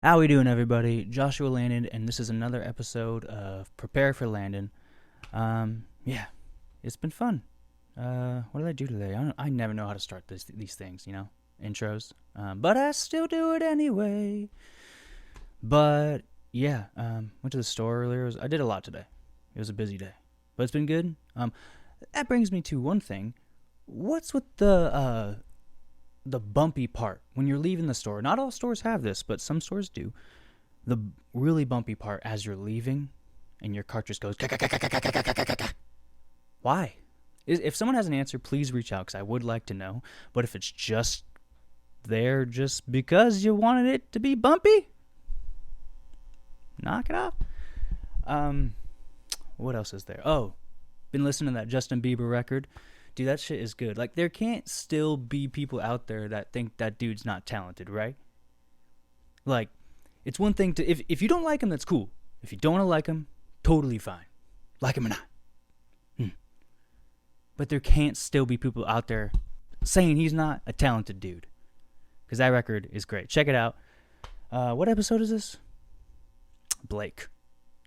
How we doing, everybody? Joshua Landon, and this is another episode of Prepare for Landon. Yeah, it's been fun. What did I do today? I never know how to start these things, intros. But I still do it anyway. But yeah, went to the store earlier. I did a lot today. It was a busy day, but it's been good. That brings me to one thing. What's with the bumpy part when you're leaving the store? Not all stores have this, but some stores do. The really bumpy part as you're leaving and your cart just goes why? If someone has an answer, please reach out because I would like to know. But if it's just there just because you wanted it to be bumpy, knock it off. What else is there? Oh, been listening to that Justin Bieber record. Dude, that shit is good. Like, there can't still be people out there that think that dude's not talented, right? Like, it's one thing to... If you don't like him, that's cool. If you don't like him, totally fine. Like him or not. But there can't still be people out there saying he's not a talented dude. Because that record is great. Check it out. What episode is this? Blake.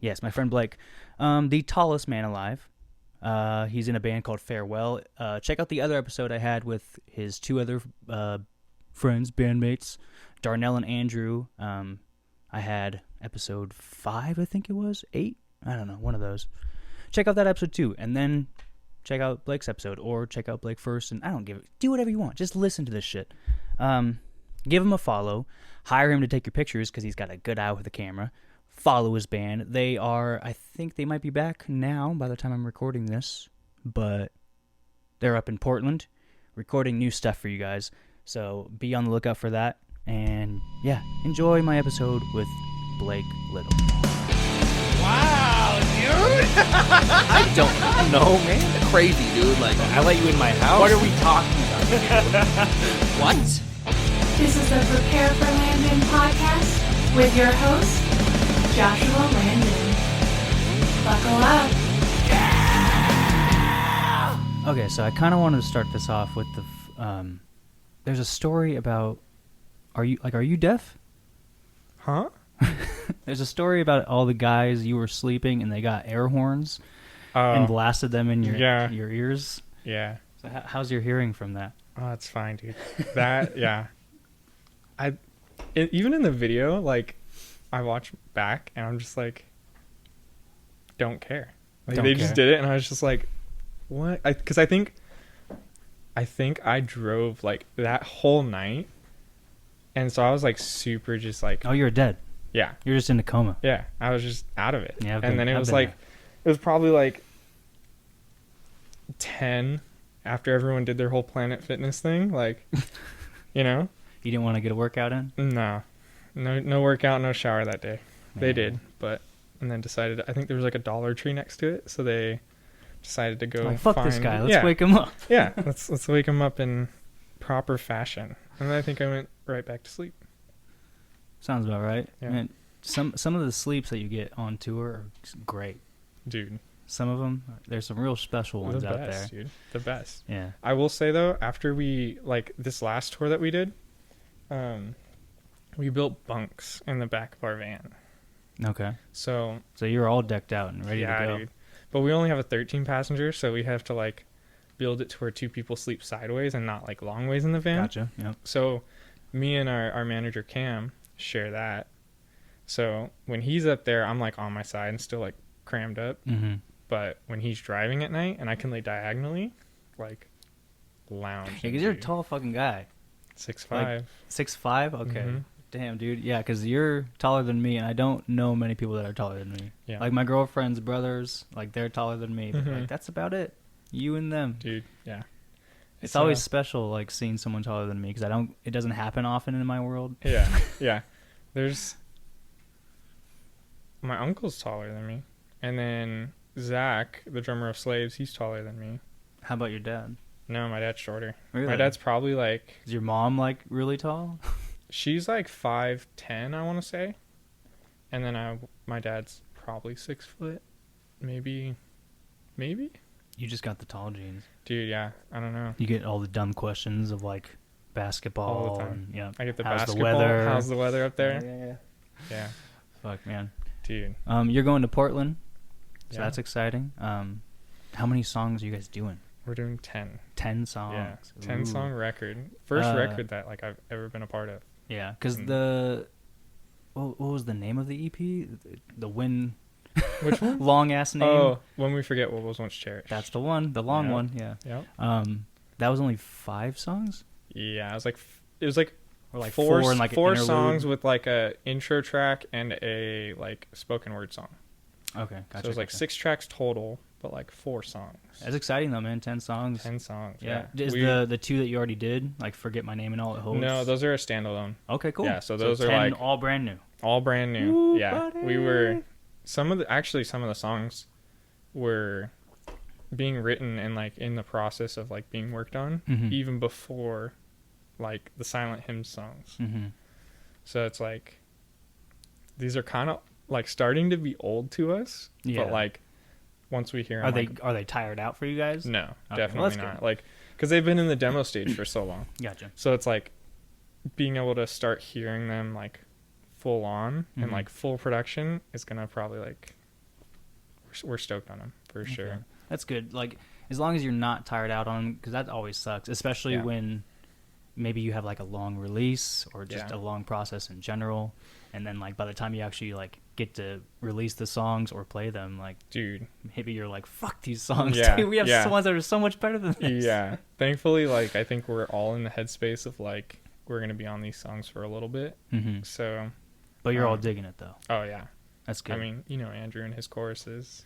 Yes, my friend Blake. The tallest man alive. He's in a band called Fairwell. Check out the other episode I had with his two other friends, bandmates, Darnell and Andrew. I had episode 5, I think it was, 8? I don't know, one of those. Check out that episode too, and then check out Blake's episode, or check out Blake first, and I don't give it. Do whatever you want. Just listen to this shit. Give him a follow. Hire him to take your pictures because he's got a good eye with the camera. Follow his band. They are, I think they might be back now by the time I'm recording this, but they're up in Portland recording new stuff for you guys. So be on the lookout for that. And yeah, enjoy my episode with Blake Littell. Wow, dude! I don't know, man. Crazy, dude. Like, I let you in my house. what are we talking about here? What? This is the Prepare for Landon podcast with your host, Joshua Landon. Buckle up. Okay, so I kind of wanted to start this off with the there's a story about are you deaf? Huh? There's a story about all the guys you were sleeping and they got air horns and blasted them in your ears. Yeah. So how's your hearing from that? Oh, that's fine, dude. That, yeah. Even in the video, like, I watch back and I'm just like, don't care. Like, Don't they care. just did it and I was just like, what? Because I think I drove like that whole night, and so I was like super just like, Oh, you're dead. yeah, You're just in a coma. yeah. I was just out of it. Yeah, and then it I've was been like, there. it was probably like 10 after everyone did their whole Planet Fitness thing, like, you know. You didn't want to get a workout in? No workout, no shower that day. They Man. did, and then decided, I think there was like a Dollar Tree next to it, so they decided to go Like, fuck this find- guy. Let's yeah, wake him up. yeah, let's wake him up in proper fashion. And then I think I went right back to sleep. Sounds about right. Yeah. Man, some of the sleeps that you get on tour are great. Dude, Some of them, there's some real special ones the out best, there. dude. The best. Yeah. I will say though, after we, like, this last tour that we did, we built bunks in the back of our van. Okay. So So you're all decked out and ready yeah, to go. dude. But we only have a 13 passenger, so we have to like build it to where 2 people sleep sideways and not like long ways in the van. Gotcha. Yep. So me and our manager Cam share that. So when he's up there, I'm like on my side and still like crammed up. Mm-hmm. But when he's driving at night and I can lay diagonally, like lounge. Yeah, because you're a tall fucking guy. 6'5". 6'5"? Okay. Mhm. Damn, dude. Yeah, because you're taller than me, and I don't know many people that are taller than me. Yeah. Like, my girlfriend's brothers, like, they're taller than me. But, Mhm. like, that's about it. You and them. Dude, yeah. It's always special, like, seeing someone taller than me, because it doesn't happen often in my world. Yeah, yeah. There's my uncle's taller than me, and then Zach, the drummer of Slaves, he's taller than me. How about your dad? No, my dad's shorter. Really? My dad's probably like, Is your mom, like, really tall? she's like 5'10", I want to say, and then my dad's probably 6 foot, maybe. You just got the tall genes. Dude, yeah, I don't know. You get all the dumb questions of, like, basketball. All the time. And, yeah. I get the How's the basketball. weather? How's the weather up there? Yeah. Yeah. Fuck, man. Dude. You're going to Portland, so Yeah. that's exciting. How many songs are you guys doing? We're doing 10. 10 songs. Yeah. 10 Ooh. song record. First record that like I've ever been a part of. Yeah, because Mm. what was the name of the EP? The Win. Which one? Long ass name. Oh, When We Forget What Was Once Cherished. That's the one. The long Yep. one. Yeah. Yep. That was only 5 songs. Yeah, it was like Or like four four and like an four interlude? songs with like a intro track and a like spoken word song. Okay, gotcha. So it was like gotcha. 6 tracks total, but like 4 songs. That's exciting though, man. 10 songs. 10 songs. Yeah. Yeah. Is the 2 that you already did, like Forget My Name and All It Holds? No, those are a standalone. Okay, cool. Yeah, so those are 10 like all brand new. all brand new. Ooh, Yeah. buddy. We were some of the songs were being written and like in the process of like being worked on Mhm. even before like the Silent Hymns songs. Mm-hmm. So it's like these are kind of like starting to be old to us, Yeah. but like once we hear Are them, they are they tired out for you guys? no, Okay, well, definitely that's not. good. Like because they've been in the demo stage for so long, Gotcha. so it's like being able to start hearing them like full on and Mhm. like full production is gonna probably like we're stoked on them for sure. Okay. That's good. Like as long as you're not tired out on them, because that always sucks, especially Yeah. when maybe you have like a long release or just Yeah. a long process in general, and then like by the time you actually like get to release the songs or play them, like Dude, maybe you're like, fuck these songs. Yeah, Dude, we have yeah. ones that are so much better than this. yeah. Thankfully, like I think we're all in the headspace of like we're gonna be on these songs for a little bit. Mm-hmm. So, But you're all Um, digging it though. oh yeah. That's good. I mean, you know Andrew and his choruses.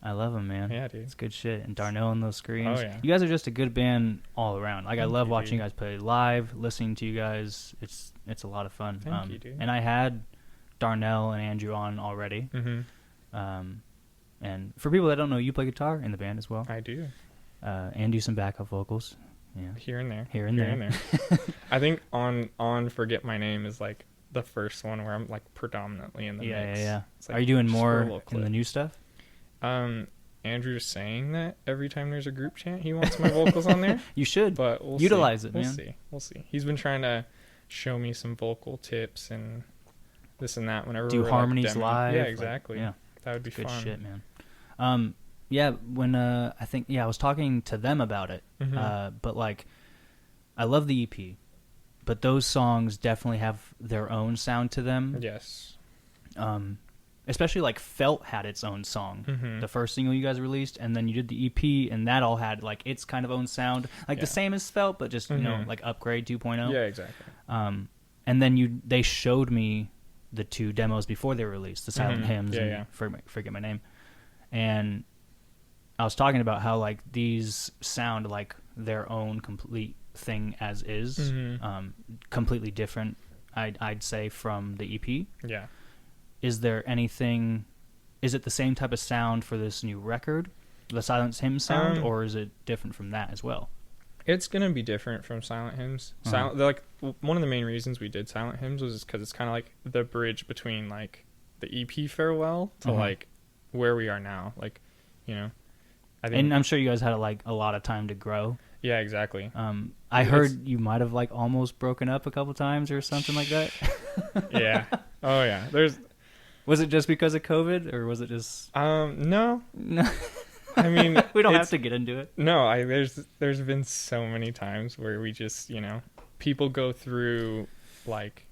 I love them, man. Yeah, dude. It's good shit. And Darnell and those screams. Oh, yeah. You guys are just a good band all around. Like I Thank love you, watching you dude. guys play live, listening to you guys. It's a lot of fun. Thank you, dude. And I had Darnell and Andrew on already. Mm-hmm. And for people that don't know, you play guitar in the band as well. I do. And do some backup vocals. Yeah. Here and there. Here and there. I think on Forget My Name is like the first one where I'm like predominantly in the Yeah, mix. yeah, yeah. It's like Are you doing just for a more little in the clip. new stuff? Andrew's saying that every time there's a group chant, he wants my vocals on there. You should. But we'll Utilize see. it, We'll man. see. We'll see. He's been trying to show me some vocal tips and this and that whenever Do we're harmonies like, demoing. live. Yeah, like, exactly. yeah. That would be Good fun. shit, man. Yeah, when I think I was talking to them about it. Mhm. But like I love the EP, but those songs definitely have their own sound to them. Yes. Especially like Felt had its own song. Mhm. The first single you guys released, and then you did the EP, and that all had like its kind of own sound, like the Yeah. same as Felt, but just you know Mhm. like upgrade 2.0. Yeah, exactly. And then they showed me the 2 demos before they were released, the Silent Mhm. Hymns Yeah, and yeah. Forget My Name. And I was talking about how like these sound like their own complete thing as is, Mhm. completely different. I'd say from the EP. Yeah. Is there anything? Is it the same type of sound for this new record, the Silent Hymn sound, or is it different from that as well? It's gonna be different from Silent Hymns. Uh-huh. One of the main reasons we did Silent Hymns was because it's kind of like the bridge between like the EP Farewell to Uh-huh. like where we are now. Like, you know, I think. And I'm sure you guys had like a lot of time to grow. Yeah, exactly. I It's- heard you might have like almost broken up a couple times or something like that. Yeah. Oh yeah. There's Was it just because of COVID, or was it just? no. No, I mean, we don't have it's- to get into it. No, there's been so many times where we just, you know, people go through like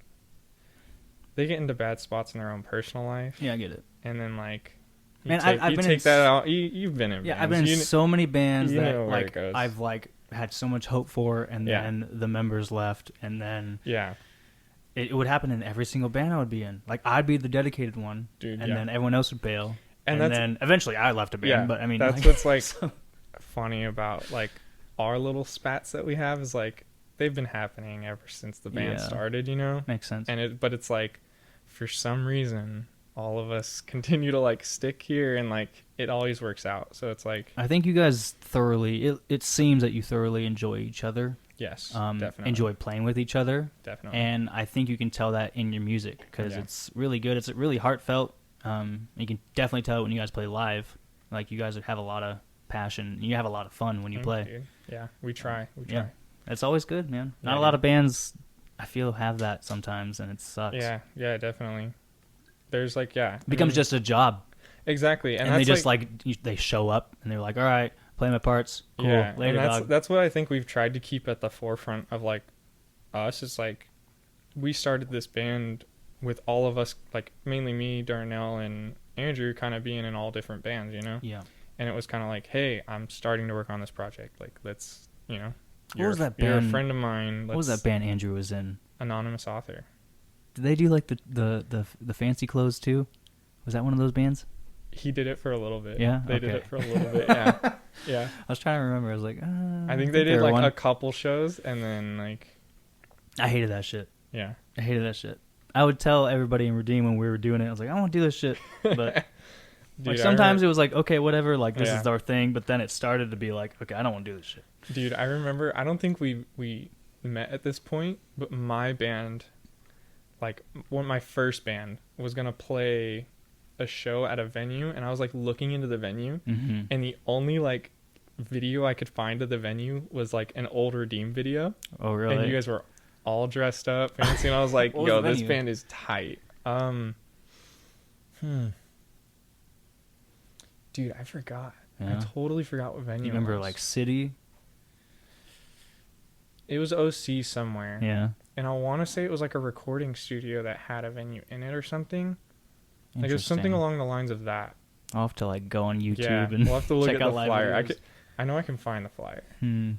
they get into bad spots in their own personal life, Yeah, I get it. and then like you Man, take, I've you been take in that out. You've been in Yeah, bands. I've been in so many bands you that know where it like goes. I've like had so much hope for, and Yeah. then the members left, and then yeah, it would happen in every single band I would be in. Like I'd be the dedicated one, dude. and yeah. then everyone else would bail, And and that's- then eventually I left a band. yeah, But I mean, that's like, what's like so- funny about like our little spats that we have is like they've been happening ever since the band Yeah. started, you know. makes sense. But it's like for some reason all of us continue to like stick here, and like it always works out. So it's like I think you guys thoroughly. It seems that you thoroughly enjoy each other. yes, definitely, Enjoy playing with each other, definitely. and I think you can tell that in your music because Yeah. it's really good. It's really heartfelt. You can definitely tell it when you guys play live. Like you guys have a lot of passion. You have a lot of fun when you Thank play. dude. Yeah, we try. Yeah, that's always good, man. Not Yeah, a lot dude. of bands I feel have that sometimes, and it sucks. Yeah, definitely. there's like, yeah. It becomes just a job. Exactly. And they just they show up and they're like, all right, play my parts. Cool. Yeah. Later, and dog. that's what I think we've tried to keep at the forefront of like us. Is like, we started this band with all of us, like mainly me, Darnell, and Andrew kind of being in all different bands, you know? Yeah. And it was kind of like, hey, I'm starting to work on this project. Like, let's, you know, What was that you're a band? friend of mine. What was that band Andrew was in? Anonymous Author. Did they do like the fancy clothes too? Was that one of those bands? He did it for a little bit. Yeah? They did Okay. it for a little bit. Yeah. Yeah. I was trying to remember. I was like, I think they did were like one. a couple shows and then like, I hated that shit. yeah. I hated that shit. I would tell everybody in Redeem when we were doing it, I was like, I want to do this shit. But Dude, like I sometimes remember- it was like, okay, whatever, like this Yeah. is our thing. But then it started to be like, okay, I don't want to do this shit. Dude, I remember, I don't think we met at this point, but my band, like my first band was going to play a show at a venue, and I was like looking into the venue, Mm-hmm. and the only like video I could find of the venue was like an old Redeem video. Oh, really? And you guys were all dressed up, fancy, and I was like, What was yo, the this venue? band is tight. Dude, I forgot. Yeah. I totally forgot what venue You remember it was. like City? It was OC somewhere. Yeah. And I want to say it was like a recording studio that had a venue in it or something. Like it was something Interesting. along the lines of that. I'll have to like go on YouTube Yeah, and we'll have to look check at out the live flyer. videos. I know I can find the flyer. Hmm.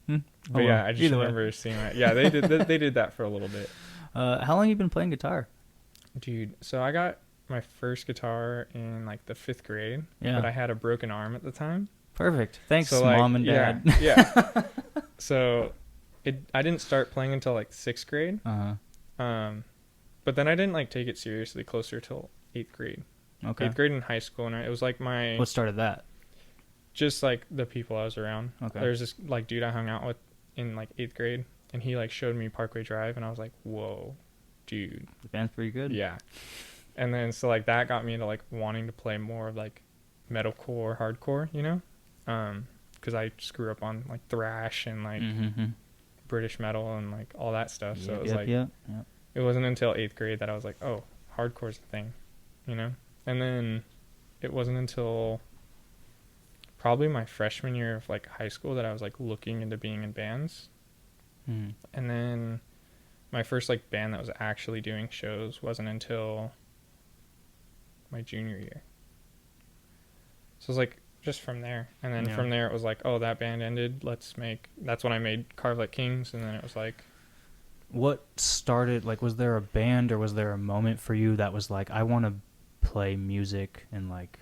But Oh, yeah, well. I just Either way. remember seeing that. Yeah, they did. They did that for a little bit, How long you been playing guitar? dude. So I got my first guitar in like the 5th grade, Yeah. but I had a broken arm at the time. Perfect. Thanks, So like, mom and dad. Yeah. So I didn't start playing until like 6th grade. Uh-huh. But then I didn't like take it seriously closer till 8th grade. Okay. 8th grade in high school, and it was like my What started that? just like the people I was around. Okay. There's this like dude I hung out with in like 8th grade, and he like showed me Parkway Drive, and I was like, whoa, dude. The band's pretty good. Yeah. And then so like that got me into like wanting to play more of like metalcore, hardcore, you know, because I just grew up on like thrash and like Mm-hmm. British metal and like all that stuff. So it was like Yep. it wasn't until 8th grade that I was like, oh, hardcore's a thing, you know. And then it wasn't until probably my freshman year of like high school that I was like looking into being in bands. Mm. And then my first like band that was actually doing shows wasn't until my junior year. So it was like just from there. And then Yeah. from there it was like, oh, that band ended. That's when I made Carve Like Kings. And then it was like, What started, like, was there a band or was there a moment for you that was like, I want to play music and like,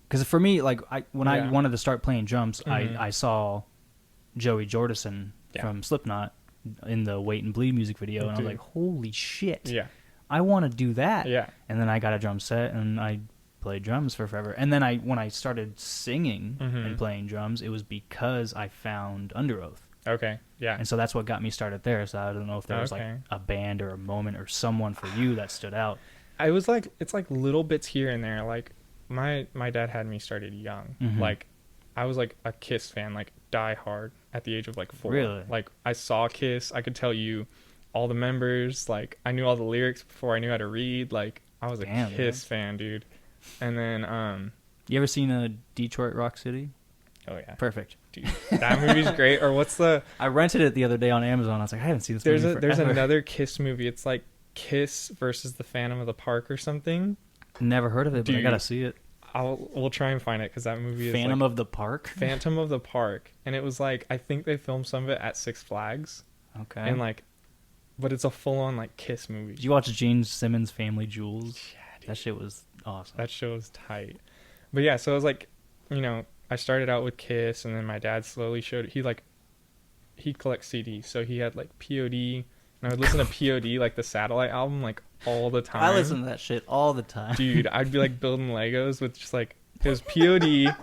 because for me, like, when I Yeah. wanted to start playing drums, Mhm. I saw Joey Jordison Yeah. from Slipknot in the Wait and Bleed music video, and I was Dude. like, holy shit, yeah, I want to do that. yeah, And then I got a drum set and I played drums for forever. And then when I started singing Mhm. and playing drums, it was because I found Under Oath. okay, yeah. And so that's what got me started there. So I don't know if there was Okay. like a band or a moment or someone for you that stood out. I was like, it's like little bits here and there. Like my dad had me started young. Mhm. Like I was like a Kiss fan, like die hard at the age of like 4. Really? Like I saw Kiss. I could tell you all the members. Like I knew all the lyrics before I knew how to read. Like I was a Damn, Kiss fan, dude. And then You ever seen a Detroit Rock City? oh yeah, Perfect. dude, that movie's great. Or what's the I rented it the other day on Amazon. I was like, I haven't seen this there's movie there's forever. another Kiss movie. It's like Kiss versus the Phantom of the Park or something. Never heard of it, but I Dude, gotta see it. We'll try and find it because that movie is Phantom like, of the Park. Phantom of the Park, and it was like I think they filmed some of it at Six Flags, Okay. and like, but it's a full on like Kiss movie. Did you watch Gene Simmons' Family Jewels? Yeah, dude. That shit was awesome. That show is tight. But yeah, so it was like, you know, I started out with Kiss, and then my dad slowly showed he collects CDs, so he had like POD, and I would listen to POD like the Satellite album like all the time. I listen to that shit all the time. Dude, I'd be like building Legos with just like it was POD,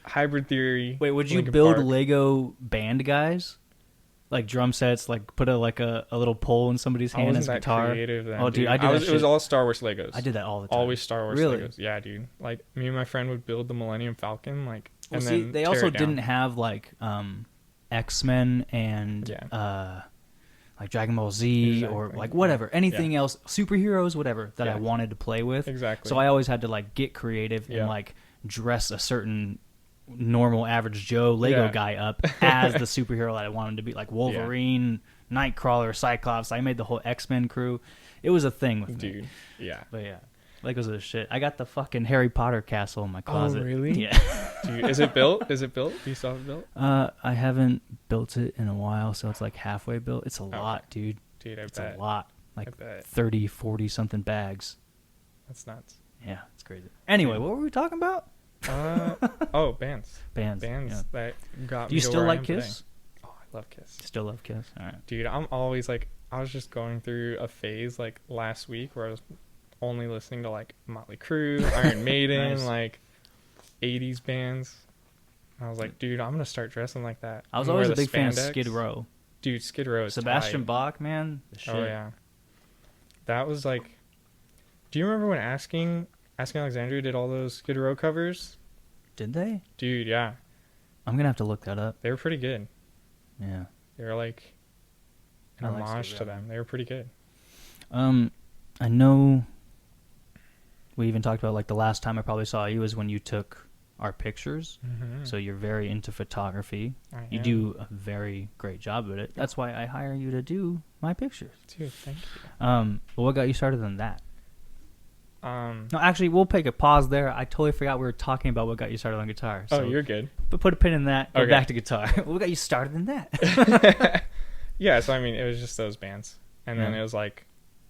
Hybrid Theory. Wait, would you Linkin build Park. Lego band guys? Like drum sets, like put a little pole in somebody's I hand wasn't as a that guitar. creative then. Oh, dude, I did that It was shit. all Star Wars Legos. I did that all the time. Always Star Wars Really? Legos. Yeah, dude. Like me and my friend would build the Millennium Falcon, like, Well, and see, then they tear also it down. didn't have like X-Men and Yeah. like Dragon Ball Z or Exactly. like whatever, anything else, superheroes, whatever that I Yeah. wanted to play with. Exactly. So I always had to like get creative and Yeah. like dress a certain normal average Joe Lego Yeah. guy up as the superhero that I wanted to be, like Wolverine, Nightcrawler, Cyclops. I made the whole X-Men crew. It was a thing with me. Dude. Yeah. But yeah, Legos are the shit. I got the fucking Harry Potter castle in my closet. Oh, really? Yeah. Dude, is it built? Is it built? Do you still have it built? I haven't built it in a while, so it's like halfway built. It's a lot, dude. Dude, I It's bet. a lot. Like I bet. 30, 40 something bags. That's nuts. Yeah, it's crazy. Anyway, what were we talking about? Oh, bands. Bands. Bands Yeah. that got Do me you to still where I like am today. Kiss? Oh, I love Kiss. Still love Kiss? All right. Dude, I'm always like, I was just going through a phase like last week where I was only listening to like Motley Crue, Iron Maiden, Nice. like 80s bands. I was like, dude, I'm gonna start dressing like that. I was I'm gonna always wear a the big fan of spandex. Skid Row. Dude, Skid Row is Sebastian tight. Bach, man. The shit. Oh yeah, that was like. Do you remember when Asking Alexandria did all those Skid Row covers? Did they? Dude, yeah, I'm gonna have to look that up. they were pretty good. Yeah. They were like an I like homage Skid to Row. them. They were pretty good. I know we even talked about like the last time I probably saw you was when you took our pictures. Mm-hmm. So you're very into photography. You am. do a very great job at it. That's why I hire you to do my pictures. Dude, thank you. But what got you started on that? Um, No, actually, we'll take a pause there. I totally forgot we were talking about what got you started on guitar. So, oh, you're good. but put a pin in that. Go Okay. back to guitar. What got you started in that? Yeah, so I mean, it was just those bands, and then Yeah. it was like,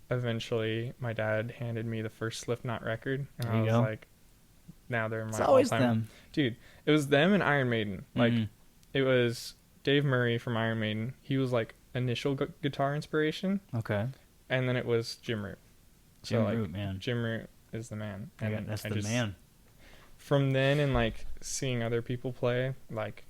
eventually, my dad handed me the first Slipknot record, and There I you was go. like, now they're my It's always all-time. them. Dude, it was them and Iron Maiden. Like, Mhm. it was Dave Murray from Iron Maiden. He was like initial guitar inspiration, Okay. and then it was Jim Root. So, Jim like, Root, man. Jim Root is the man. I got- And that's I the just- man. From then and like seeing other people play, like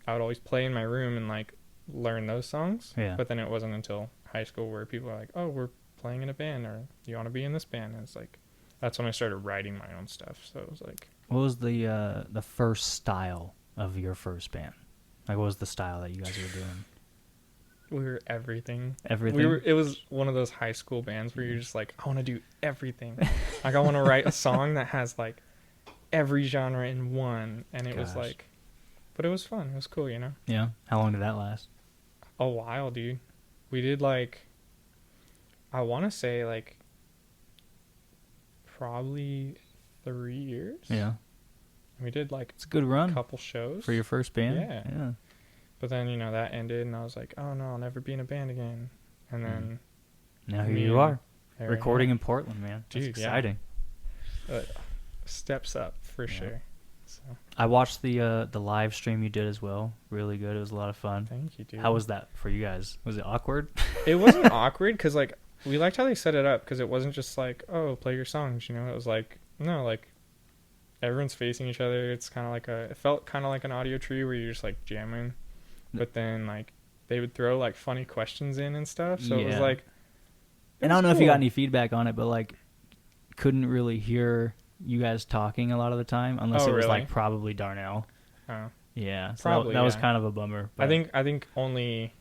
I would always play in my room and like learn those songs. Yeah. But then it wasn't until high school where people are like, "Oh, we're playing in a band," or "You want to be in this band?" And it's like, that's when I started writing my own stuff. So it was like, What was the first style of your first band? Like, what was the style that you guys were doing? we were everything. Everything? It was one of those high school bands where you're just like, I want to do everything. Like I want to write a song that has like every genre in one, and it was Gosh. like, but it was fun. It was cool, you know. Yeah. How long did that last? A while, dude. We did like, I want to say like probably 3 years. Yeah. We did like It's a good a run couple shows for your first band. Yeah. Yeah. but then you know that ended, and I was like, oh no, I'll never be in a band again. And then Now here Me you and are, there I recording am. in Portland, man. That's Dude, yeah. exciting. Steps up for Yeah. sure. So I watched the live stream you did as well. Really good. It was a lot of fun. thank you, dude. How was that for you guys? Was it awkward? It wasn't awkward because like we liked how they set it up, because it wasn't just like, oh, play your songs, you know. It was like, no, like everyone's facing each other. It's kind of like it felt kind of like an audio tree where you're just like jamming, but then like they would throw like funny questions in and stuff. So it was Yeah. like, it And I was don't know if you got cool. any feedback on it, but like, couldn't really hear you guys talking a lot of the time, unless Oh, it was really? like probably Darnell. Oh. Yeah, so Probably, that was yeah. kind of a bummer. I but- think only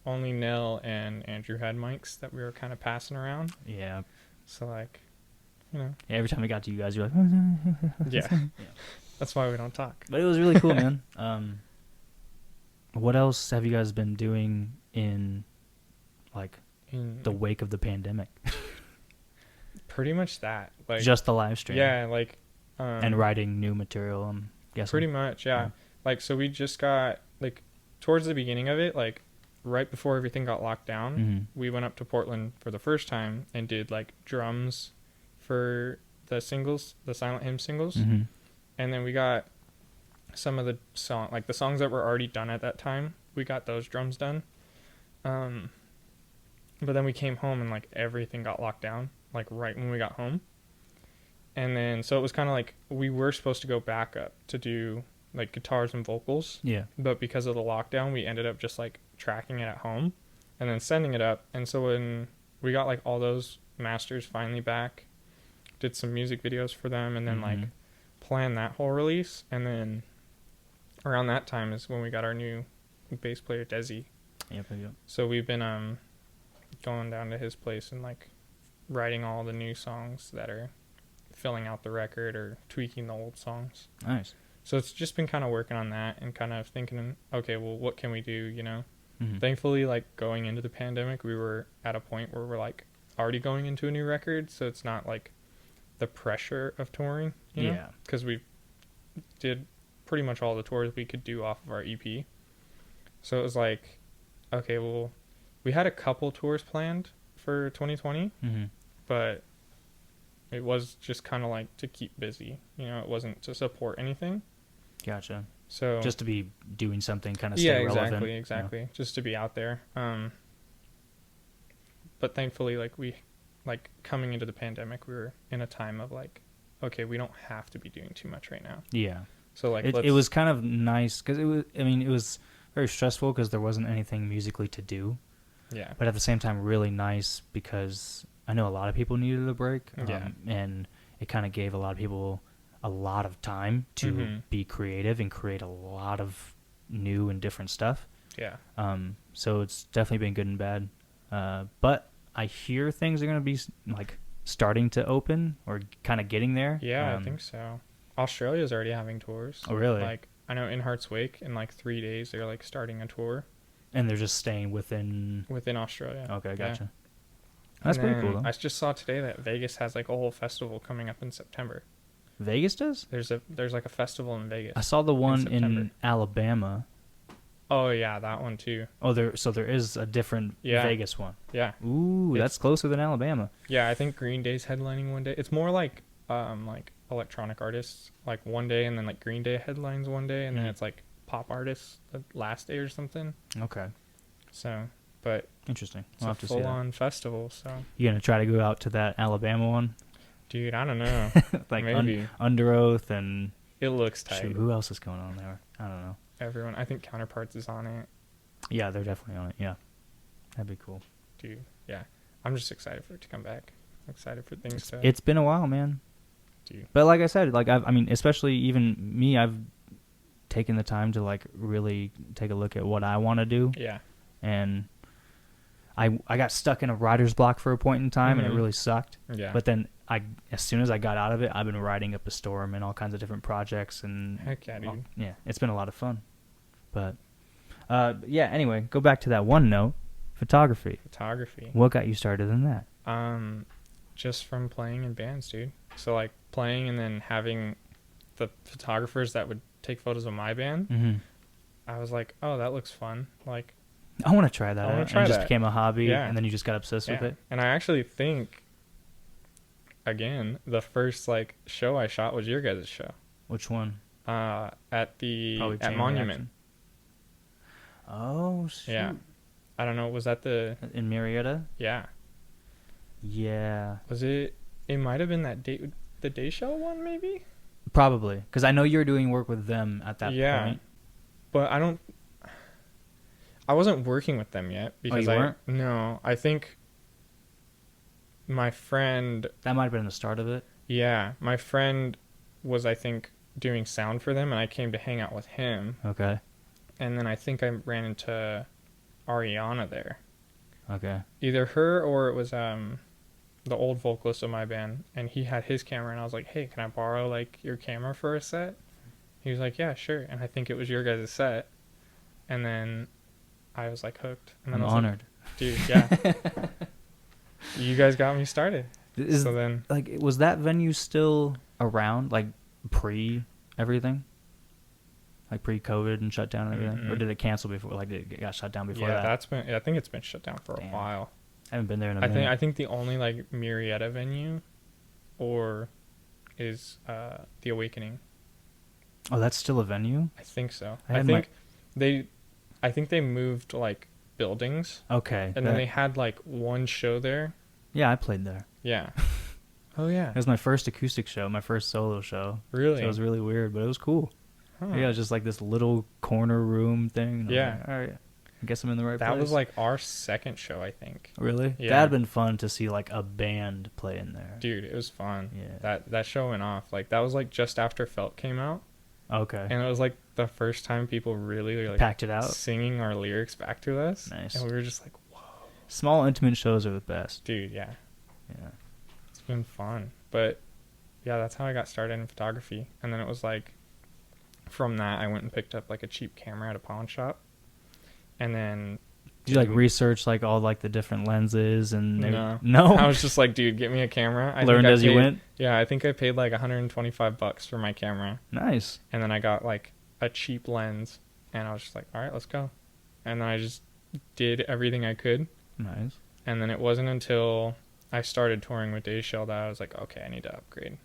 Nell and Andrew had mics that we were kind of passing around. Yeah. So like, you know, Every time we got to you guys, you're like, yeah. That's why we don't talk. but it was really cool, man. What else have you guys been doing in like the wake of the pandemic? Pretty much that. Like Just the live stream, yeah, like and writing new material. I'm guessing. pretty much, yeah. Yeah. Like so we just got like towards the beginning of it, like right before everything got locked down, Mhm. we went up to Portland for the first time and did like drums for the singles, the Silent Hymn singles. Mhm. And then we got some of the the songs that were already done at that time. We got those drums done. But then we came home and like everything got locked down, like right when we got home. And then so it was kind of like we were supposed to go back up to do like guitars and vocals, Yeah. but because of the lockdown, we ended up just like tracking it at home and then sending it up. And so when we got like all those masters finally back, did some music videos for them, and then like Mhm. planned that whole release. And then around that time is when we got our new bass player, Desi. Yep. So we've been going down to his place and like writing all the new songs that are filling out the record or tweaking the old songs. Nice. So it's just been kind of working on that and kind of thinking, okay, well, what can we do, you know? Mhm. Thankfully, like going into the pandemic, we were at a point where we're like already going into a new record, so it's not like the pressure of touring, you know? Yeah. Because we did pretty much all the tours we could do off of our EP. So it was like, okay, well, we had a couple tours planned for 2020, Mm-hmm. but it was just kind of like to keep busy, you know? It wasn't to support anything. Gotcha. So Just to be doing something, kind of stay relevant. exactly. Just to be out there. But thankfully, like coming into the pandemic, we were in a time of like, okay, we don't have to be doing too much right now. Yeah. So like, It was kind of nice because it was very stressful because there wasn't anything musically to do, yeah, but at the same time really nice because I know a lot of people needed a break. Yeah. And it kind of gave a lot of people a lot of time to Mhm. be creative and create a lot of new and different stuff. yeah, So it's definitely been good and bad. But I hear things are going to be like starting to open or kind of getting there. yeah. I think so. Australia's already having tours. Oh, really? Like I know In Heart's Wake in like 3 days they're like starting a tour And they're just staying within. within Australia. Okay, Yeah. gotcha. That's And pretty then cool, though. I just saw today that Vegas has like a whole festival coming up in September. Vegas does? There's like a festival in Vegas. I saw the one in September. Alabama. Oh yeah, that one too. Oh, there is a different Yeah. Vegas one. Yeah. Ooh, It's- that's closer than Alabama. Yeah, I think Green Day's headlining one day. It's more like electronic artists like one day, and then like Green Day headlines one day, and then Mhm. it's like pop artists the last day or something. Okay, So, but interesting. it's We'll a have to see that. full-on festival. So, You gonna try to go out to that Alabama one, dude, I don't know. like Maybe. Under Oath and It looks tight. shoot, who else is going on there? I don't know. Everyone, I think Counterparts is on it, Yeah, they're definitely on it. Yeah, that'd be cool. dude. Yeah, I'm just excited for it to come back. I'm excited for things to. It's been a while, man. Dude. But like I said, like I mean, especially even me, I've taken the time to like really take a look at what I want to do, Yeah. and I got stuck in a writer's block for a point in time, and it Mhm. really sucked. Yeah. But then as soon as I got out of it, I've been writing up a storm and all kinds of different projects, and Heck yeah, dude. yeah, it's been a lot of fun. But yeah, anyway, go back to that one note, photography. Photography. What got you started in that? Just from playing in bands, dude. So like playing and then having the photographers that would take photos of my band. Mm-hmm. I was like, oh, that looks fun. Like, I want to try that. I wanna out. try And it just that. became a hobby, Yeah. and then you just got obsessed with yeah. it. And I actually think, again, the first like show I shot was your guys' show. Which one? At the Probably at Chain Monument. Reaction. Oh, shoot. Yeah. I don't know. Was that the? In Marietta? Yeah. Yeah. Was it? It might have been the day show one, maybe. Probably. Because I know you were doing work with them at that Yeah. point. But I wasn't working with them yet because you weren't? No, I think my friend, That might have been the start of it. yeah, my friend was, I think, doing sound for them, and I came to hang out with him, Okay. and then I think I ran into Ariana there. Okay. Either her or it was the old vocalist of my band, and he had his camera, and I was like, hey, can I borrow like your camera for a set? He was like, yeah, sure. And I think it was your guys' set, and then I was like hooked. And then I'm I was like, honored. dude, yeah. You guys got me started. Is, So then, like, was that venue still around, like, pre everything? Like, pre-COVID and shut down and everything? Or Mm-mm. did it cancel before? Like, did it got shut down before yeah, that? I think it's been shut down for Damn. a while. I haven't been there in a I minute. think the only like Marietta venue is the Awakening. Oh, that's still a venue? I think so. I I had think they moved like buildings, Okay. and then they had like one show there. Yeah, I played there. Yeah. Oh yeah. It was my first acoustic show, my first solo show. Really? So it was really weird, but it was cool. Huh. Yeah, it was just like this little corner room thing. and I was Yeah. like, all right. I guess I'm in the right That place. was like our second show, I think. Really? Yeah. That'd been fun to see like a band play in there. Dude, it was fun. Yeah. That show went off. Like that was like just after Felt came out. Okay. And it was like the first time people really like Packed it out. singing our lyrics back to us. Nice. And we were just like, whoa, Small intimate shows are the best. dude, yeah, Yeah. it's been fun. But yeah, that's how I got started in photography. And then it was like, from that, I went and picked up like a cheap camera at a pawn shop. And then Did you like research like all like the different lenses and no. I was just like, dude, get me a camera. Learned as you went. Yeah, I think I paid like $125 for my camera. Nice. And then I got like a cheap lens, and I was just like, all right, let's go. And then I just did everything I could. Nice. And then it wasn't until I started touring with Dayshell that I was like, okay, I need to upgrade.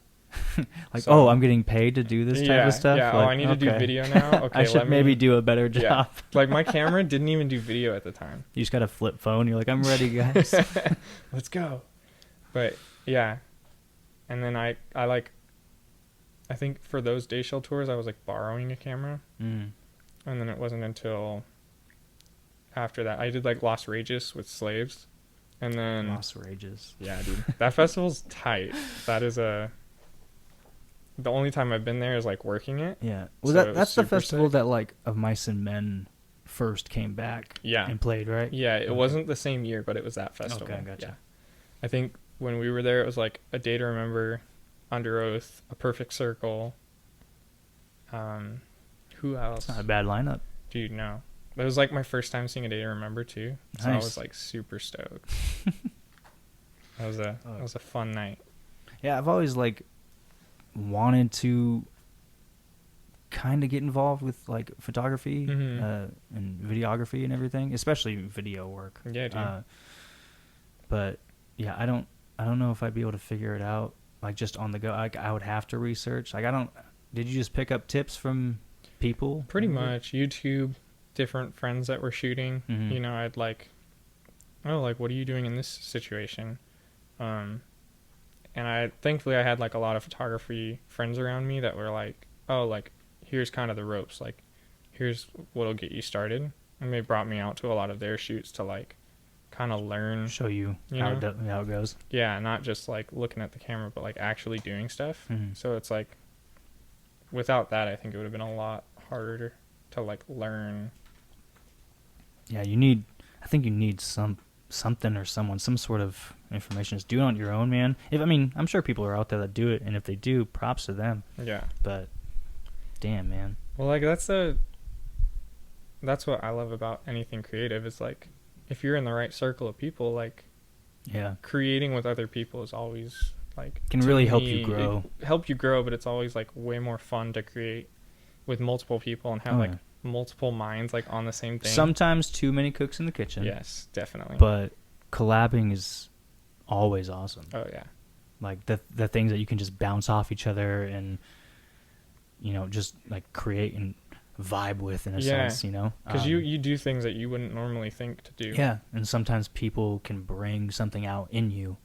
Like, So- oh, I'm getting paid to do this type of stuff. Yeah, Like, I need to do okay. video now. Okay, I should maybe do a better job. Yeah. Like my camera didn't even do video at the time. You just got a flip phone. You're like, I'm ready, guys. Let's go. But yeah, and then I think for those Dayshell tours I was like borrowing a camera, Mm. and then it wasn't until after that I did like Las Rages with Slaves, and then Lost Rages. yeah, dude, that festival's tight. That is the only time I've been there is like working it. Yeah. Well, So it was that's the super festival sick. that like of Mice and Men first came back. Yeah. And played, right? Yeah, it Okay. wasn't the same year, but it was that festival. Okay, gotcha. Yeah. I think when we were there, it was like A Day to Remember, Under Oath, A Perfect Circle. Who else? It's not a bad lineup. Dude, no. It was like my first time seeing A Day to Remember too, so I Nice. was like super stoked. That was a fun night. Yeah, I've always like wanted to kind of get involved with like photography Mhm. and videography and everything, especially video work. Yeah, dude. But yeah, I don't know if I'd be able to figure it out like just on the go. Like I would have to research. Like I don't. Did you just pick up tips from people? Pretty much YouTube, different friends that were shooting. Mhm. You know, I'd like, oh, like what are you doing in this situation? And I thankfully I had like a lot of photography friends around me that were like, oh, like here's kind of the ropes, like here's what'll get you started, and they brought me out to a lot of their shoots to like kind of learn. Show you, You how, know? how it goes. Yeah, not just like looking at the camera, but like actually doing stuff. Mhm. So it's like, without that, I think it would have been a lot harder to like learn. Yeah, I think you need something or someone, some sort of information. Just do it on your own, man. I'm sure people are out there that do it, and if they do, props to them. Yeah. But damn, man. Well, like that's what I love about anything creative is like, if you're in the right circle of people, like Yeah, creating with other people is always like can to really help you me, grow. help you grow, but it's always like way more fun to create with multiple people and have Oh, like yeah. multiple minds like on the same thing. Sometimes too many cooks in the kitchen. Yes, definitely. But collabing is always awesome. Oh yeah. Like the things that you can just bounce off each other and just like create and vibe with in a Yeah. sense, Because you do things that you wouldn't normally think to do. Yeah, and sometimes people can bring something out in you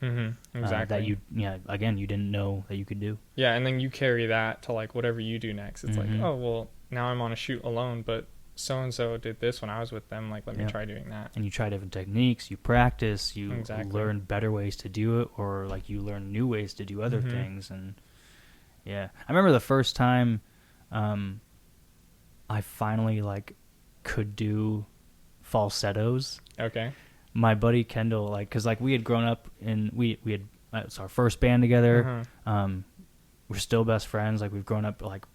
Exactly. that you didn't know that you could do. Yeah, and then you carry that to like whatever you do next. It's Mhm. like, oh well, now I'm on a shoot alone, but so and so did this when I was with them. Like, let me Yeah. try doing that. And you try different techniques, you practice, you Exactly. learn better ways to do it, or like you learn new ways to do other Mhm. things. And yeah, I remember the first time I finally like could do falsettos. Okay. My buddy Kendall, like, cause like we had grown up and we had it's our first band together. Uh-huh. We're still best friends. Like we've grown up like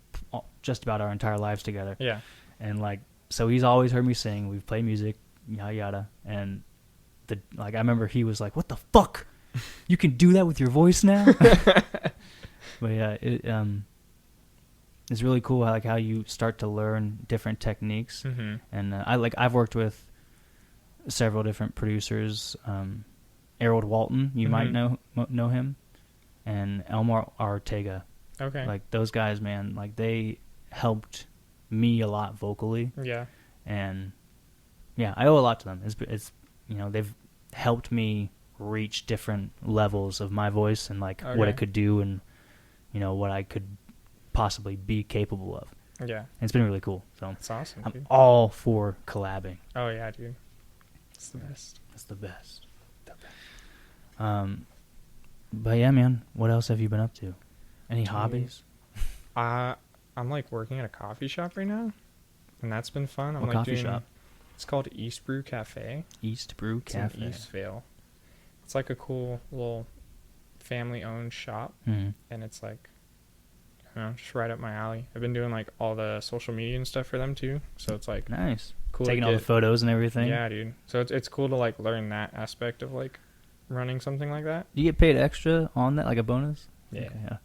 just about our entire lives together. Yeah. And like, so he's always heard me sing. We've played music, yada yada. And I remember he was like, "What the fuck? You can do that with your voice now?" But yeah, it's really cool how you start to learn different techniques. Mm-hmm. And I've worked with several different producers. Harold Walton, you might know him, and Elmar Ortega. Okay. Like those guys, man, like they helped me a lot vocally. Yeah. And yeah, I owe a lot to them. It's they've helped me reach different levels of my voice and like what it Okay. could do and what I could possibly be capable of. Yeah. And it's been really cool. So It's awesome, I'm dude. all for collabing. Oh yeah, dude. It's the best. It's the best. But yeah, man, what else have you been up to? Any hobbies? I'm like working at a coffee shop right now, and that's been fun. I'm What like coffee doing. shop? It's called East Brew Cafe. East Brew It's Cafe. in Eastvale. It's like a cool little family-owned shop, Hmm. and it's like, I don't know, just right up my alley. I've been doing like all the social media and stuff for them too, so it's like Nice. cool. Taking to all the get, photos and everything. yeah, dude. So it's cool to like learn that aspect of like running something like that. Do you get paid extra on that, like a bonus? Yeah, Okay, yeah.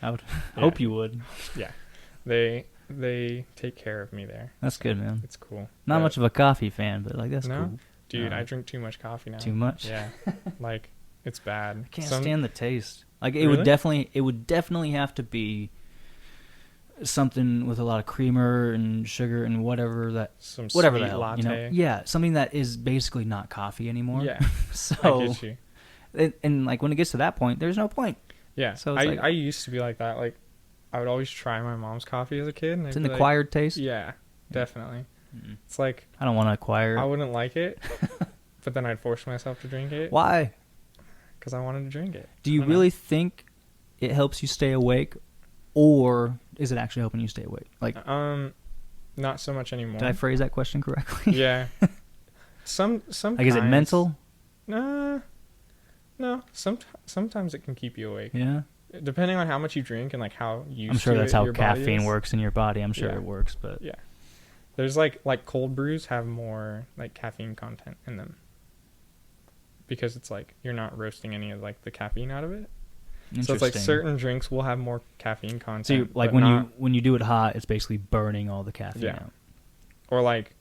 I would Yeah. hope you would. yeah. They take care of me there. That's good, man. It's cool. Not But, much of a coffee fan, but like that's No? cool. dude. No. I drink too much coffee now. Too much. Yeah, like it's bad. I can't stand the taste. Like it Really? would definitely have to be something with a lot of creamer and sugar and whatever the sweet hell, latte. you know? Yeah, something that is basically not coffee anymore. Yeah, I So get you. and like when it gets to that point, there's no point. Yeah, So it's like- I used to be like that. Like I would always try my mom's coffee as a kid. And It's I'd an be like, acquired taste. Yeah, definitely. Mm. It's like I don't want to acquire. I wouldn't like it, but then I'd force myself to drink it Why? because I wanted to drink it. Do you I don't know. really think it helps you stay awake, or is it actually helping you stay awake? Like, Not so much anymore. did I phrase that question correctly? Yeah. Sometimes. Like, is it mental? No. Sometimes it can keep you awake, Yeah. depending on how much you drink and like how used I'm sure to that's it how your body caffeine is. works in your body. I'm sure Yeah. it works, but Yeah. There's like cold brews have more like caffeine content in them because it's like you're not roasting any of like the caffeine out of it. So it's like interesting. certain drinks will have more caffeine content. So you, like but when not, when you do it hot, it's basically burning all the caffeine Yeah. out. or like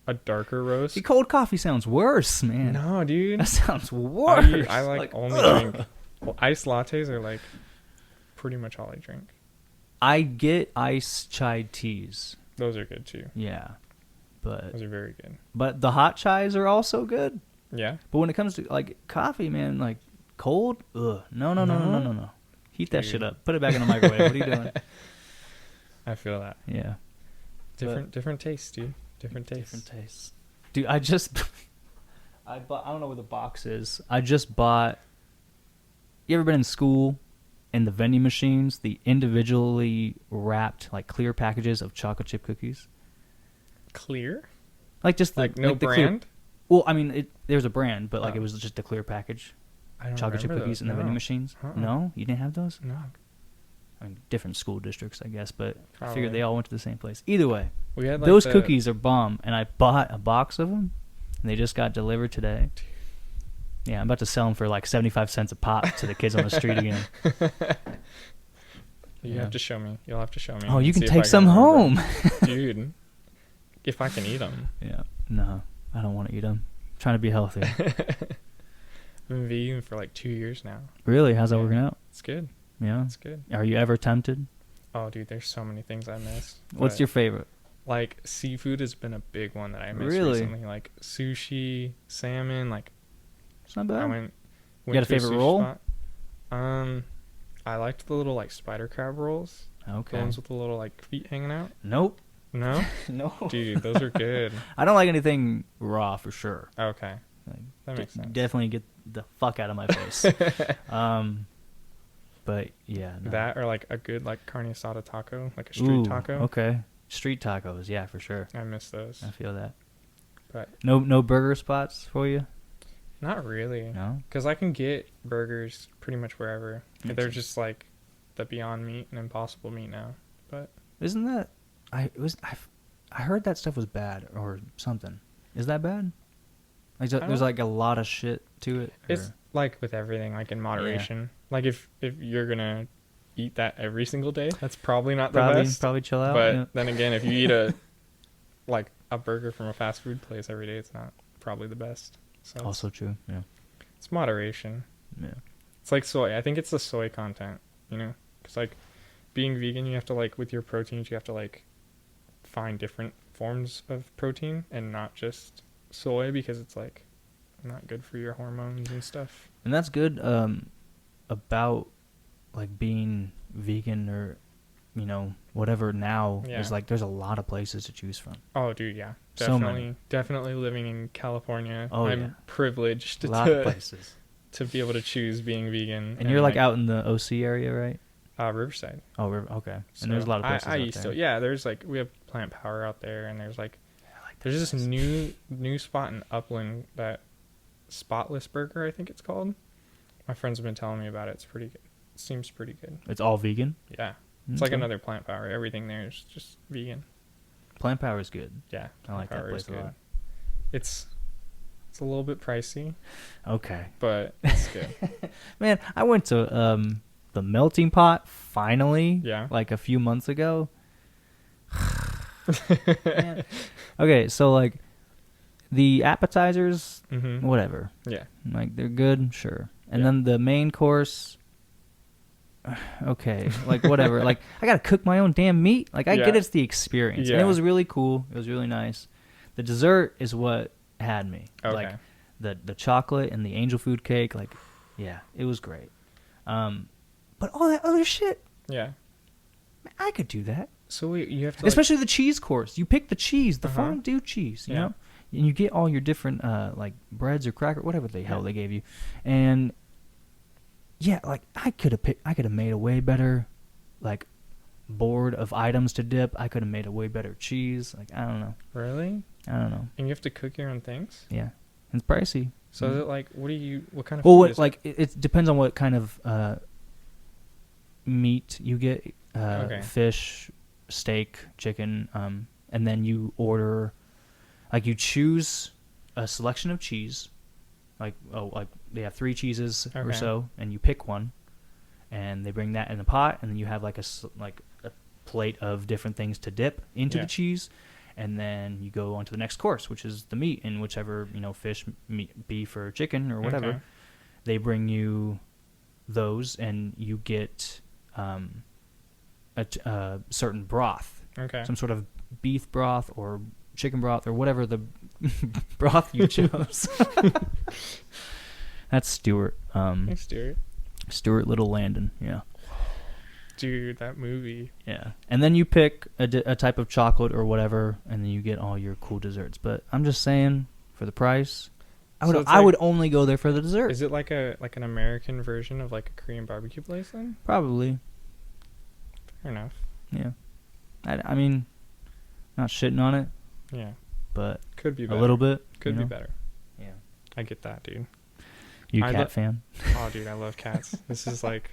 a darker roast. See, cold coffee sounds worse, man. No, dude. That sounds worse. I like only ugh. drink iced lattes are like pretty much all I drink. I get iced chai teas. Those are good too. Yeah. But Those are very good. the hot chais are also good. Yeah. But when it comes to like coffee, man, like cold, ugh. No. Heat that Dude. shit up. Put it back in the microwave. What are you doing? I feel that. Yeah. Different tastes, dude. Different tastes. Different tastes. Dude, I just I don't know where the box is. I just bought. You ever been in school and the vending machines, the individually wrapped like clear packages of chocolate chip cookies? Clear? Like just Like no the clear- brand? well, I mean, there's a brand, but like Oh. it was just a clear package. I don't Chocolate chip remember cookies those. in the No. vending machines. Uh-uh. No, you didn't have those. No. I mean, different school districts, I guess, but I Probably. figured they all went to the same place. Either way, We had like those the- cookies are bomb, and I bought a box of them, and they just got delivered today. Yeah, I'm about to sell them for like 75 cents a pop to the kids on the street again. You Yeah. have to show me. You'll have to show me. Oh, you and can see if I take some remember. home. Dude. If I can eat them. Yeah, no, I don't want to eat them. I'm trying to be healthy. I've been vegan for like 2 years now. Really? How's that Yeah. working out? It's good. Yeah. It's good. Are you ever tempted? Oh, dude, there's so many things I miss. What's But, your favorite? like seafood has been a big one that I miss Really? recently. Like sushi, salmon. Like It's not I bad. went got a to favorite sushi roll? spot. I liked the little like spider crab rolls. The Okay. ones with the little like feet hanging out. Nope. No, No. dude, those are good. I don't like anything raw for sure. Okay, Like, that makes sense. Definitely get the fuck out of my face. But yeah, no. That or like a good like carne asada taco, like a street Ooh, taco. Okay, street tacos, yeah, for sure. I miss those. I feel that. But No burger spots for you? not really, No. because I can get burgers pretty much wherever. Makes They're sense. just like the Beyond Meat and Impossible Meat now. But Isn't that? I heard that stuff was bad or something. Is that bad? Like don't- there's like a lot of shit to it. it's or- like with everything, like in moderation. Like if you're gonna eat that every single day, that's probably not the best. probably chill out. But yeah. then again, if you eat a burger from a fast food place every day, it's not probably the best. So Also true. Yeah. it's moderation. Yeah. It's like soy. I think it's the soy content, because like being vegan, you have to like with your proteins, you have to like find different forms of protein and not just soy because it's like not good for your hormones and stuff. And that's good about like being vegan or whatever now Yeah. is like there's a lot of places to choose from. Oh, dude, yeah, So many. definitely living in California. Oh, I'm yeah. privileged A lot of places. to be able to choose being vegan. And you're like out in the OC area, right? Riverside. Oh, okay. So And there's a lot of places I out used there. to. Yeah, there's like we have Plant Power out there, and there's like there's this new spot in Upland, that Spotless Burger, I think it's called. My friends have been telling me about it. It's pretty good. It seems pretty good. It's all vegan. Yeah, it's like Okay. another Plant Power. Everything there is just vegan. Plant Power is good. Yeah, I like that Power is place a lot. It's a little bit pricey, Okay. but it's good. Man, I went to the Melting Pot finally. Yeah. Like a few months ago. Man. Okay, so like the appetizers, Mm-hmm. whatever. Yeah. Like they're good, sure. And Yeah. then the main course, okay, like whatever. Like I gotta cook my own damn meat. Like I Yeah. get it's the experience, and Yeah. it was really cool. It was really nice. The dessert is what had me. Okay. Like the chocolate and the angel food cake. Like, yeah, it was great. But all that other shit, Yeah. man, I could do that. So wait, you have to Especially the cheese course. You pick the cheese, the Uh-huh. fondue cheese, you Yeah. know, and you get all your different like breads or cracker, whatever the hell they gave you, and yeah, like I could have made a way better like board of items to dip. I could have made a way better cheese. Like I don't know, really, I don't know. and you have to cook your own things. Yeah, it's pricey. So is it like what kind of Well, food what is like it depends on what kind of meat you get. Okay. Fish, steak, chicken, and then you order, like you choose a selection of cheese, like they have 3 cheeses or Okay. so, and you pick one, and they bring that in a pot, and then you have like a plate of different things to dip into Yeah. the cheese, and then you go on to the next course, which is the meat, and whichever fish, meat, beef, or chicken or whatever, Okay. they bring you those, and you get a certain broth, Okay. some sort of beef broth or chicken broth or whatever the broth you chose. That's Stuart. Hey, Stuart. Stuart Little Landon. Yeah. Dude, that movie. Yeah. And then you pick a type of chocolate or whatever, and then you get all your cool desserts. But I'm just saying, for the price, I would So it's I like- would only go there for the dessert. Is it like an American version of like a Korean barbecue place then? Probably. Fair enough. Yeah. I mean, not shitting on it, Yeah. but Could be a better. little bit. Could you be know? better. Yeah. I get that, dude. You I cat lo- fan? Oh, dude, I love cats. This is like,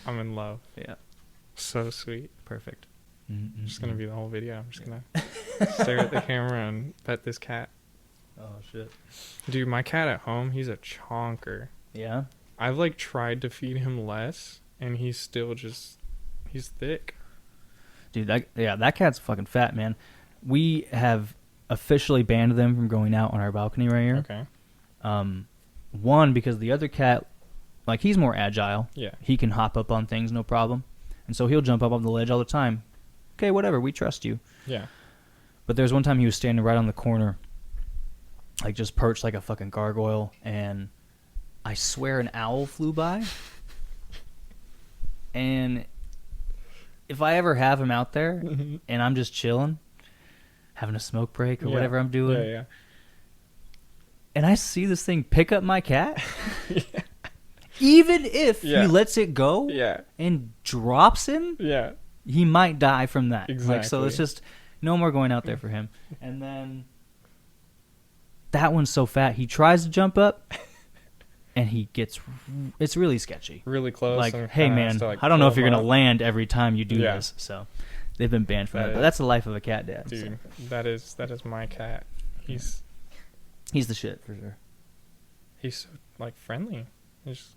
I'm in love. Yeah. So sweet. Perfect. Just gonna be the whole video. I'm just gonna stare at the camera and pet this cat. Oh shit. Dude, my cat at home, he's a chonker. Yeah. I've like tried to feed him less, and he's still he's thick. Dude, that cat's fucking fat, man. We have officially banned them from going out on our balcony right here. Okay. One, because the other cat, like, he's more agile. Yeah. He can hop up on things, no problem. And so he'll jump up on the ledge all the time. Okay, whatever, we trust you. Yeah. But there's one time he was standing right on the corner, like just perched like a fucking gargoyle, and I swear an owl flew by. And if I ever have him out there and I'm just chilling, having a smoke break or Yeah. whatever I'm doing, Yeah. and I see this thing pick up my cat, even if Yeah. he lets it go Yeah. and drops him, Yeah. he might die from that. Like, so it's Exactly. just no more going out there for him. And then that one's so fat, he tries to jump up, and it's really sketchy. Really close. Like, and hey kinda man, has to, like, I don't know pull if you're him gonna up. land every time you do Yeah. this. So they've been banned from That that. But is- that's the life of a cat dad. so. Dude, that is my cat. He's He's the shit for sure. he's so like friendly. He's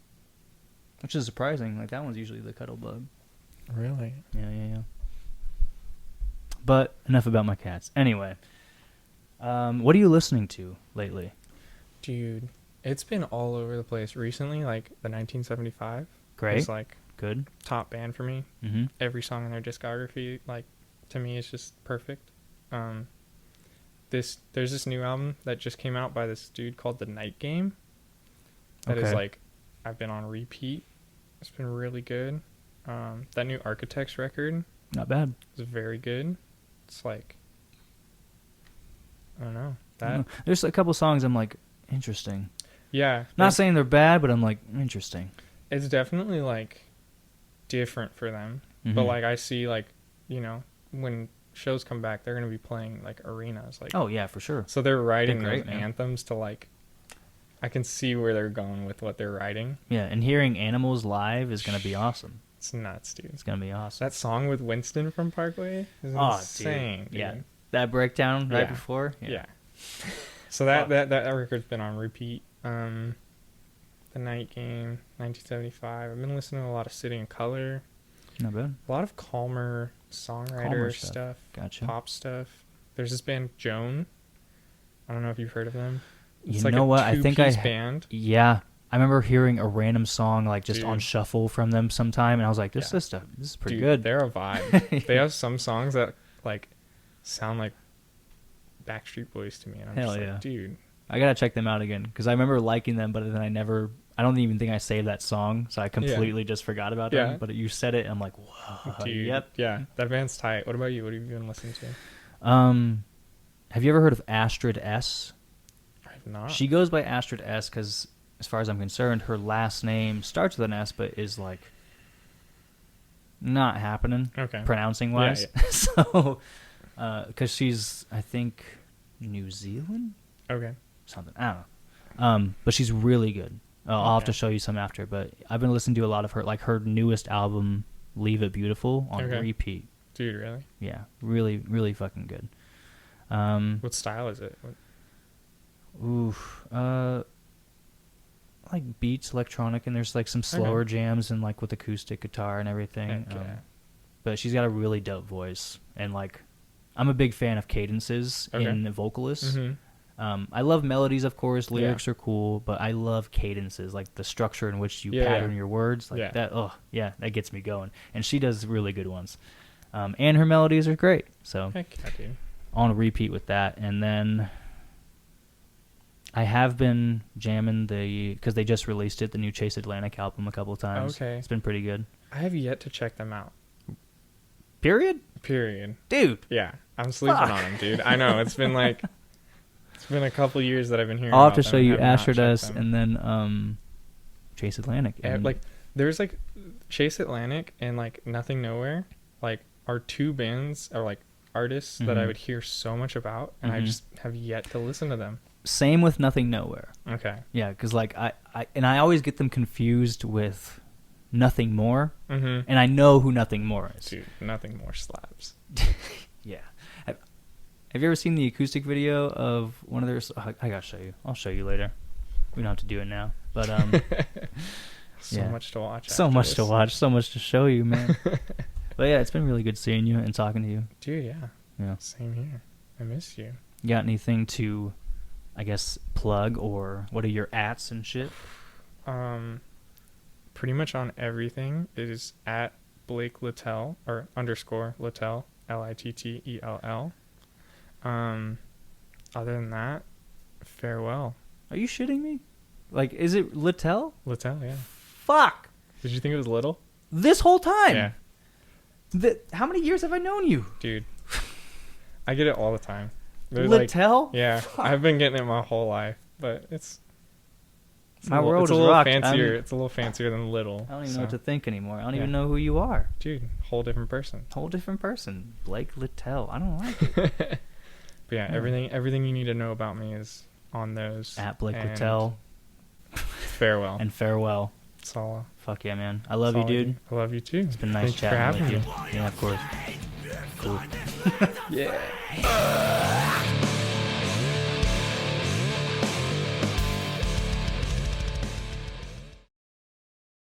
Which is surprising. Like, that one's usually the cuddle bug. really. Yeah. But enough about my cats. Anyway, what are you listening to lately? Dude, it's been all over the place recently. Like the 1975 Great. is like Good. top band for me. Mm-hmm. Every song in their discography, like, to me, is just perfect. There's this new album that just came out by this dude called The Night Game. That is Okay. like, I've been on repeat. It's been really good. That new Architects record Not bad. is very good. It's like, I don't know I don't that. know. There's a couple songs I'm like, interesting. Yeah, Not it's, saying they're bad, but I'm like, interesting. it's definitely like different for them. Mhm. But like I see like, you know, when shows come back, they're gonna be playing like arenas, like Oh yeah, for sure. so they're writing They're great, those man. anthems to like. I can see where they're going with what they're writing. Yeah, and hearing Animals live is gonna be awesome. It's nuts, dude. It's gonna be awesome. That song with Winston from Parkway is Oh, insane. Dude. Yeah, that breakdown right Yeah. before. Yeah. So that record's been on repeat. The Night Game, 1975. I've been listening to a lot of City and Color, Not bad. a lot of calmer songwriter Calmer stuff, stuff. Gotcha. pop stuff. There's this band Joan. I don't know if you've heard of them. You It's like know a what? I think I two-piece band. Yeah, I remember hearing a random song like just on Dude. shuffle from them sometime, and I was like, Yeah. this is pretty Dude, good. They're a vibe. They have some songs that like sound like Backstreet Boys to me, and I'm Hell just yeah. like, dude. I gotta check them out again because I remember liking them, but then I don't even think I saved that song, so I completely just forgot about Yeah. them. But you said it, and I'm like, whoa, Dude, yep. yeah, that band's tight. What about you? What have you been listening to? Have you ever heard of Astrid S? I have not. She goes by Astrid S because, as far as I'm concerned, her last name starts with an S, but is like not happening Okay. pronouncing wise. Yeah, So, because she's, I think, New Zealand, Okay. something. I don't know. But she's really good. I'll have to Okay. show you some after. But I've been listening to a lot of her, like her newest album, "Leave It Beautiful," on Okay. repeat. Dude, really? Yeah, really, really fucking good. What style is it? Oof. Like beats, electronic, and there's like some slower jams and like with acoustic guitar and everything. Heck yeah. But she's got a really dope voice, and like, I'm a big fan of cadences Okay. in vocalists. Mhm. I love melodies, of course. Lyrics are cool, but I love cadences, like the structure in which you Yeah, pattern yeah. your words, like Yeah. that. Oh, yeah, that gets me going. And she does really good ones, and her melodies are great. So Heck yeah, dude. on repeat with that, and then I have been jamming because they just released it, the new Chase Atlantic album a couple of times. Okay. It's been pretty good. I have yet to check them out. Period, Period. dude. Yeah, I'm sleeping Fuck. on them, dude. I know it's been like it's been a couple years that I've been hearing. I'll have about to them show and you have not Astrid checked S them. and then Chase Atlantic. And Like there's like Chase Atlantic and like Nothing Nowhere, like are two bands or like artists that I Mhm. would hear so much about, and I Mhm. just have yet to listen to them. same with Nothing Nowhere. Okay. Yeah, because like I always get them confused with Nothing More, Mm-hmm. and I know who Nothing More is. Dude, Nothing More slaps. Yeah. Have you ever seen the acoustic video of one of their? I gotta show you. I'll show you later. We don't have to do it now, but So yeah. much to watch. so after much to this. watch, so much to show you, man. But yeah, it's been really good seeing you and talking to you. Dude, yeah. Yeah. Same here. I miss you. You got anything to, I guess, plug, or what are your ats and shit? Pretty much on everything. It is at Blake Littell or _ Littell, Littell. Other than that, farewell. Are you shitting me? Like, is it Littell? Littell, yeah. Fuck! Did you think it was little? This whole time. Yeah, How many years have I known you? dude. I get it all the time. They're like, Littell? yeah, Fuck. I've been getting it my whole life, but it's My a little, world it's a is little rocked. fancier. It's a little fancier than little. I don't even so. know what to think anymore. I don't Yeah. even know who you are. Dude, whole different person. Whole different person. Blake Littell. I don't like it. But yeah, Yeah. everything you need to know about me is on those. At Blake and Littell Farewell. and farewell. That's all. Fuck yeah, man. I love that's you, all dude. I love you too. It's been nice Thanks for chatting having with you. Yeah, of course. Cool. me. Yeah.